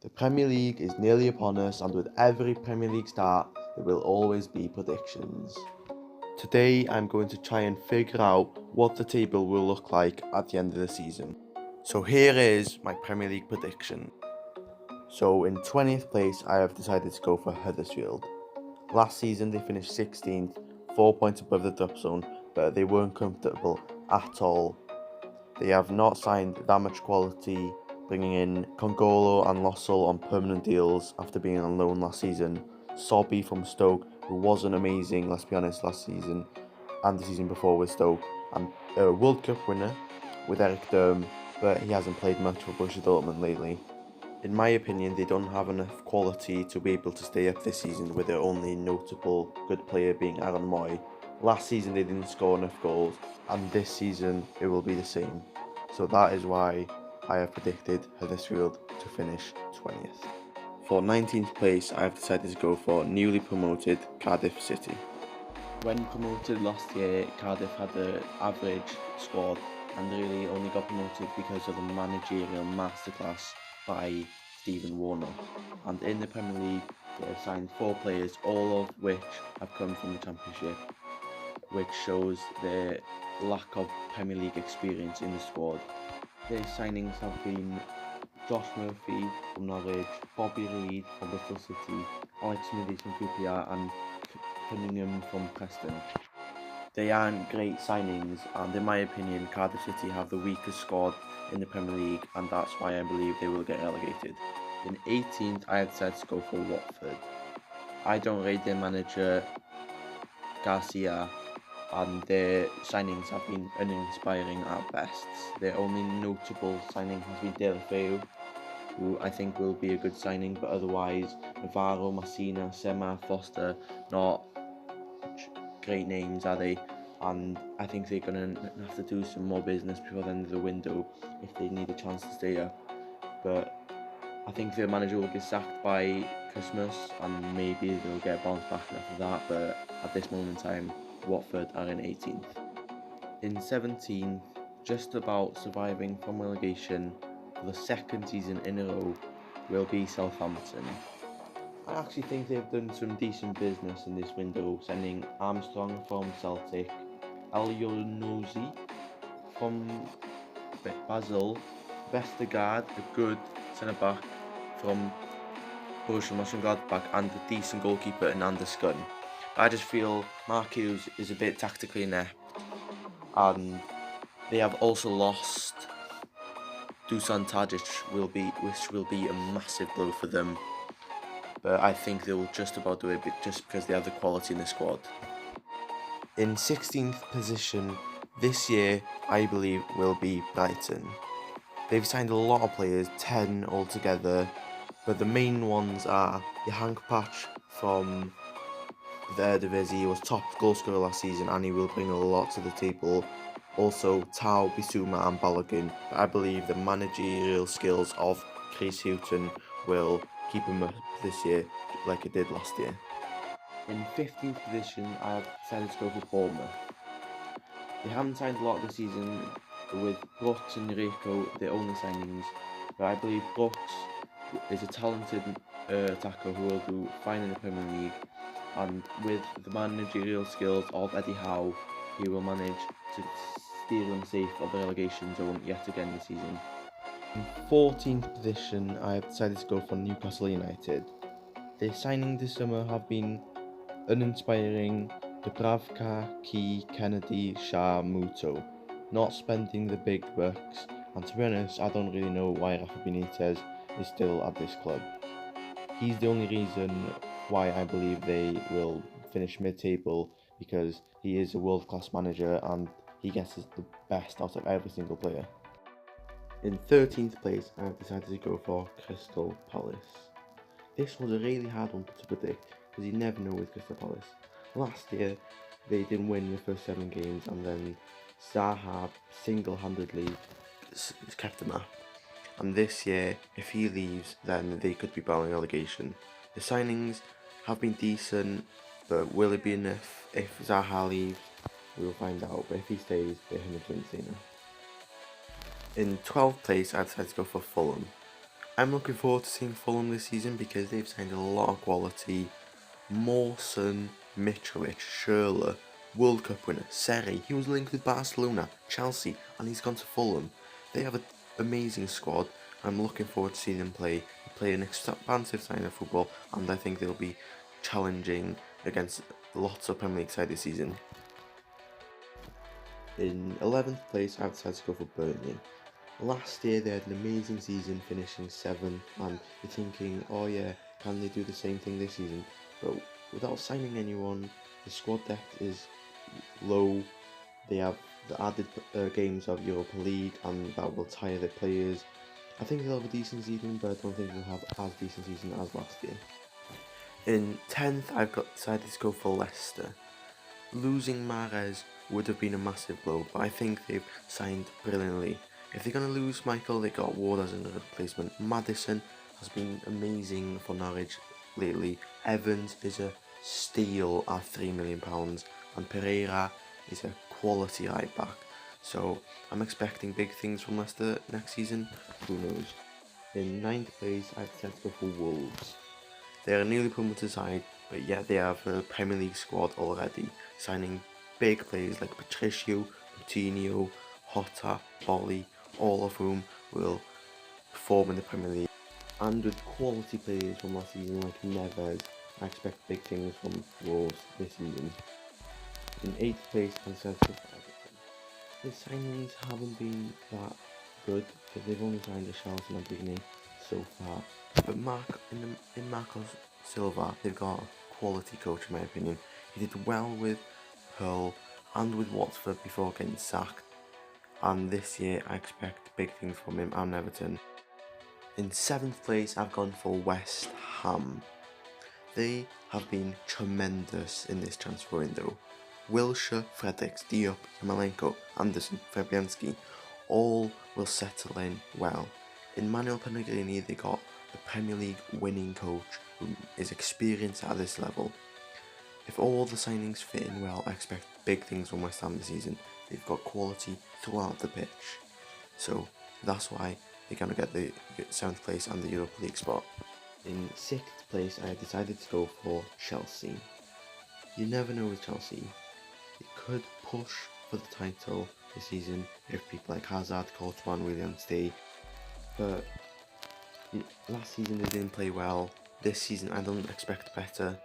The Premier League is nearly upon us, and with every Premier League start, there will always be predictions. Today, I'm going to try and figure out what the table will look like at the end of the season. So here is my Premier League prediction. So in 20th place, I have decided to go for Huddersfield. Last season, they finished 16th, 4 points above the drop zone, but they weren't comfortable at all. They have not signed that much quality, bringing in Congolo and Lossell on permanent deals after being on loan last season. Sobby from Stoke, who wasn't amazing, let's be honest, last season and the season before with Stoke, and a World Cup winner with Eric Durm, but he hasn't played much for Borussia Dortmund lately. In my opinion, they don't have enough quality to be able to stay up this season, with their only notable good player being Aaron Moy. Last season they didn't score enough goals, and this season it will be the same. So that is why I have predicted Huddersfield to finish 20th. For 19th place, I have decided to go for newly promoted Cardiff City. When promoted last year, Cardiff had an average squad and really only got promoted because of the managerial masterclass by Stephen Warnock. And in the Premier League, they have signed 4 players, all of which have come from the Championship, which shows their lack of Premier League experience in the squad. Their signings have been Josh Murphy from Norwich, Bobby Reid from Bristol City, Alex Smithies from QPR and Cunningham from Preston. They aren't great signings, and in my opinion, Cardiff City have the weakest squad in the Premier League, and that's why I believe they will get relegated. In 18th, I decided to go for Watford. I don't rate their manager, Garcia, and their signings have been uninspiring at best. Their only notable signing has been Deulofeu, who I think will be a good signing, but otherwise, Navarro, Messina, Sema, Foster, not great names, are they? And I think they're going to have to do some more business before the end of the window if they need a chance to stay up. But I think their manager will get sacked by Christmas, and maybe they'll get bounced back after that. But at this moment in time, Watford are in 18th. In 17th, just about surviving from relegation for the second season in a row, will be Southampton. I actually think they've done some decent business in this window, signing Armstrong from Celtic, Elyounoussi from Basel, Vestergaard, a good centre-back from Borussia Mönchengladbach, and a decent goalkeeper in Anders Gunn. I just feel Mark Hughes is a bit tactically inept, and they have also lost Dusan Tadic, which will be a massive blow for them. But I think they will just about do it just because they have the quality in the squad. In 16th position this year, I believe, will be Brighton. They've signed a lot of players, 10 altogether, but the main ones are Yohank Patch from the Eredivisie. He was top goalscorer last season, and he will bring a lot to the table. Also, Tao, Bissouma and Balogun. But I believe the managerial skills of Chris Hughton will keep him up this year like it did last year. In 15th position, I have decided to go for Bournemouth. They haven't signed a lot this season, with Brooks and Rico their only signings, but I believe Brooks is a talented attacker who will do fine in the Premier League, and with the managerial skills of Eddie Howe, he will manage to steer them safe of the relegation zone yet again this season. In 14th position, I have decided to go for Newcastle United. Their signings this summer have been uninspiring: Dubravka, Key, Kennedy, Shah, Muto. Not spending the big bucks, and to be honest, I don't really know why Rafa Benitez is still at this club. He's the only reason why I believe they will finish mid-table, because he is a world-class manager and he gets the best out of every single player. In 13th place, I have decided to go for Crystal Palace. This was a really hard one to predict, because you never know with Crystal Palace. Last year, they didn't win the first 7 games, and then Zaha single-handedly kept them up. And this year, if he leaves, then they could be battling relegation. The signings have been decent, but will it be enough if Zaha leaves? We'll find out, but if he stays, they're 100% enough. In 12th place, I decided to go for Fulham. I'm looking forward to seeing Fulham this season because they've signed a lot of quality. Mawson, Mitrovic, Schürrle, World Cup winner, Seri, he was linked with Barcelona, Chelsea, and he's gone to Fulham. They have an amazing squad. I'm looking forward to seeing them play. They play an expansive style of football, and I think they'll be challenging against lots of Premier League sides this season. In 11th place, I've decided to go for Burnley. Last year they had an amazing season, finishing 7th, and you're thinking, oh yeah, can they do the same thing this season? But without signing anyone, the squad depth is low. They have the added games of Europa League, and that will tire their players. I think they'll have a decent season, but I don't think they'll have as decent season as last year. In 10th, I've decided to go for Leicester. Losing Mahrez would have been a massive blow, but I think they've signed brilliantly. If they're going to lose Michael, they got Ward as a replacement. Maddison has been amazing for Norwich lately. Evans is a steal at £3 million, and Pereira is a quality right back. So I'm expecting big things from Leicester next season. Who knows? In 9th place, I've decided to go for Wolves. They're a newly promoted side, but yet they have a Premier League squad already, signing big players like Patricio, Coutinho, Jota, Bolly, all of whom will perform in the Premier League. And with quality players from last season like Neves, I expect big things from Wolves this season. In 8th place, I decided to go for Everton. The signings haven't been that good, because they've only signed a Charlton and Digne so far. But in Marcos Silva, they've got a quality coach in my opinion. He did well with Hull and with Watford before getting sacked. And this year I expect big things from him and Everton. In 7th place, I've gone for West Ham. They have been tremendous in this transfer window. Wilshere, Fredericks, Diop, Yarmolenko, Anderson, Fabianski, all will settle in well. In Manuel Pellegrini, they got a Premier League winning coach who is experienced at this level. If all the signings fit in well, I expect big things from West Ham this season. They've got quality throughout the pitch. So that's why they're going to get the 7th place and the Europa League spot. In 6th place, I decided to go for Chelsea. You never know with Chelsea. They could push for the title this season if people like Hazard, Courtois and Willian stay. But last season they didn't play well. This season I don't expect better,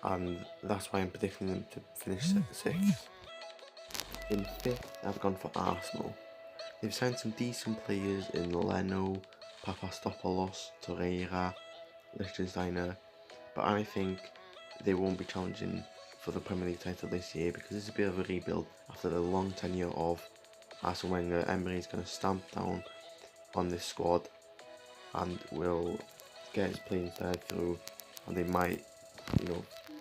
and that's why I'm predicting them to finish 6th. In 5th, I've gone for Arsenal. They've signed some decent players in Leno, Papastopoulos, Torreira, Lichtsteiner, but I think they won't be challenging for the Premier League title this year because it's a bit of a rebuild after the long tenure of Arsene Wenger. Emery is going to stamp down on this squad and will get his playing style through, and they might,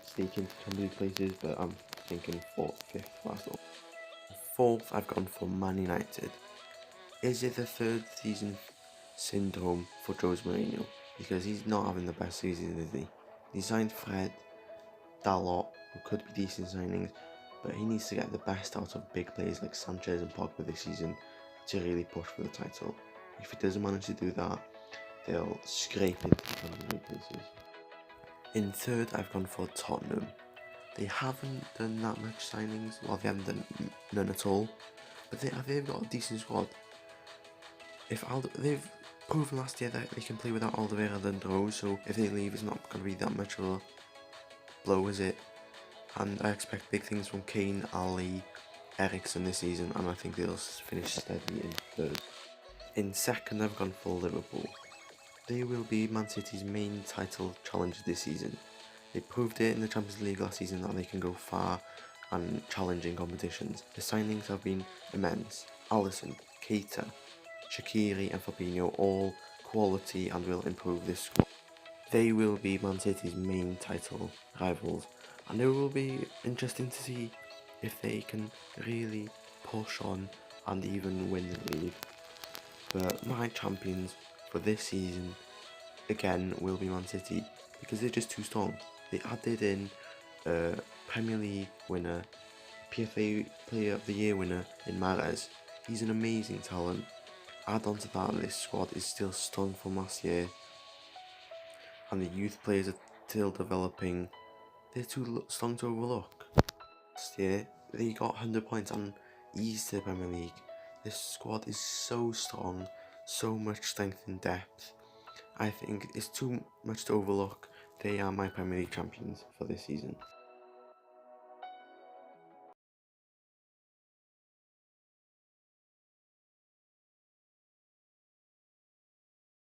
sneak into Champions League places, but I'm thinking 4th, 5th for Arsenal. 4th, I've gone for Man United. Is it the 3rd season syndrome for Jose Mourinho? Because he's not having the best season, is he? He signed Fred, Dalot, who could be decent signings, but he needs to get the best out of big players like Sanchez and Pogba this season to really push for the title. If he doesn't manage to do that, they'll scrape into the Champions League places. In 3rd, I've gone for Tottenham. They haven't done that much signings, well they haven't done none at all, but they've got a decent squad. They've proven last year that they can play without Alderweireld and Rose, so if they leave it's not going to be that much of a blow, is it? And I expect big things from Kane, Ali, Eriksen this season, and I think they'll finish steady in 3rd. In 2nd, I've gone for Liverpool. They will be Man City's main title challenger this season. They proved it in the Champions League last season that they can go far and challenge in competitions. The signings have been immense. Alisson, Keita, Shaqiri and Fabinho, all quality and will improve this squad. They will be Man City's main title rivals, and it will be interesting to see if they can really push on and even win the league. But my champions for this season again will be Man City because they're just too strong. They added in a Premier League winner, PFA Player of the Year winner in Mahrez. He's an amazing talent, Add on to that, this squad is still strong from last year, and the youth players are still developing. They're too strong to overlook. Last year, they got 100 points and eased the Premier League. This squad is so strong, so much strength and depth. I think it's too much to overlook. They are my Premier League champions for this season.